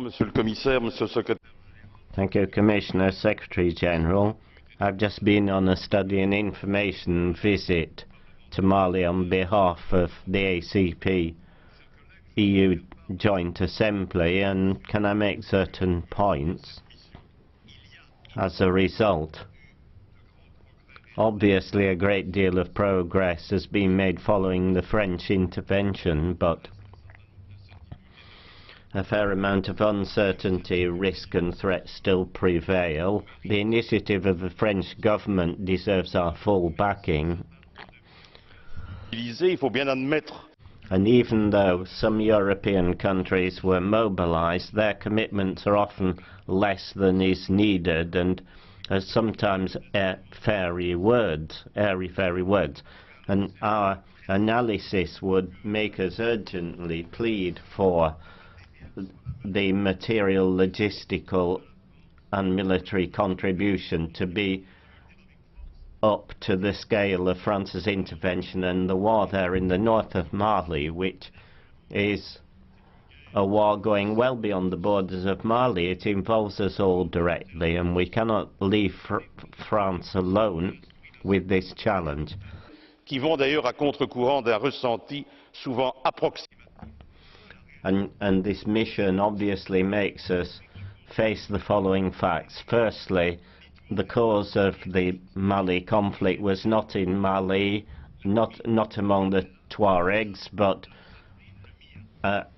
Monsieur le Commissaire, Monsieur le Secrétaire. Thank you, Commissioner, Secretary General. I've just been on a study and information visit to Mali on behalf of the ACP EU Joint Assembly, and can I make certain points as a result? Obviously, a great deal of progress has been made following the French intervention, but a fair amount of uncertainty, risk and threat still prevail. The initiative of the French government deserves our full backing. Il faut bien admettre. And even though some European countries were mobilized, their commitments are often less than is needed and are sometimes airy-fairy words. And our analysis would make us urgently plead for the material, logistical and military contribution to be up to the scale of France's intervention and the war there in the north of Mali, which is a war going well beyond the borders of Mali. It involves us all directly, and we cannot leave France alone with this challenge. Qui vont d'ailleurs à contre-courant d'un ressenti souvent approximatif. And this mission obviously makes us face the following facts. Firstly, the cause of the Mali conflict was not in Mali, not among the Tuaregs, but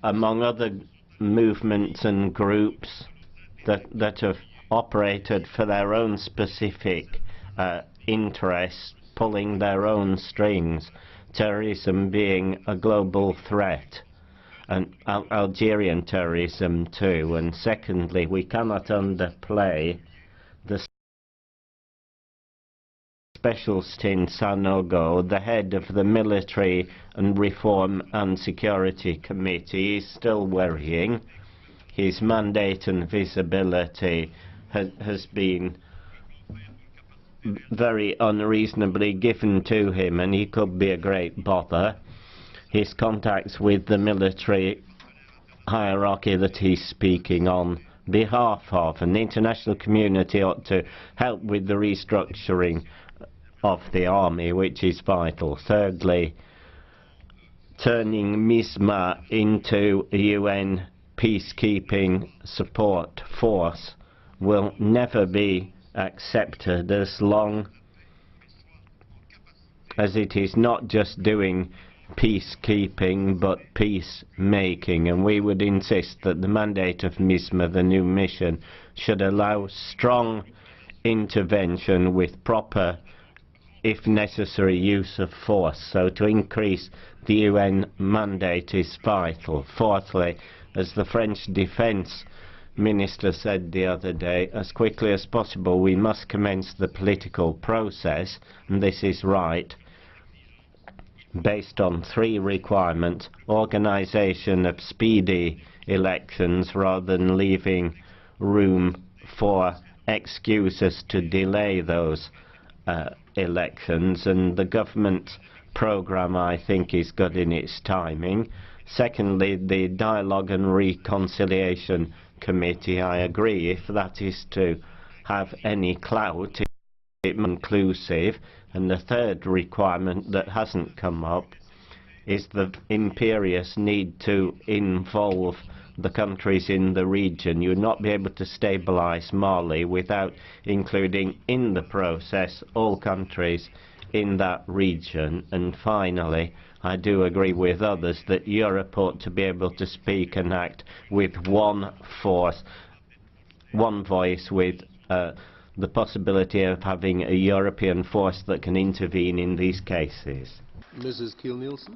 among other movements and groups that have operated for their own specific interests, pulling their own strings, terrorism being a global threat, and Algerian terrorism too. And secondly, we cannot underplay the specialist in Sanogo, the head of the Military and Reform and Security Committee, is still worrying. His mandate and visibility has been very unreasonably given to him, and he could be a great bother. His contacts with the military hierarchy that he's speaking on behalf of, and the international community ought to help with the restructuring of the army, which is vital. Thirdly, turning MISMA into a UN peacekeeping support force will never be accepted as long as it is not just doing peacekeeping but peacemaking, and we would insist that the mandate of MISMA, the new mission, should allow strong intervention with proper, if necessary, use of force. So to increase the UN mandate is vital. Fourthly, as the French defense minister said the other day, as quickly as possible we must commence the political process, and this is right, based on three requirements: organisation of speedy elections rather than leaving room for excuses to delay those elections, and the government programme, I think, is good in its timing. Secondly, the Dialogue and Reconciliation Committee, I agree, if that is to have any clout, it's inclusive. And the third requirement that hasn't come up is the imperious need to involve the countries in the region. You would not be able to stabilize Mali without including in the process all countries in that region. And finally, I do agree with others that Europe ought to be able to speak and act with one force, one voice, with the possibility of having a European force that can intervene in these cases. Mrs. Kiel-Nielsen.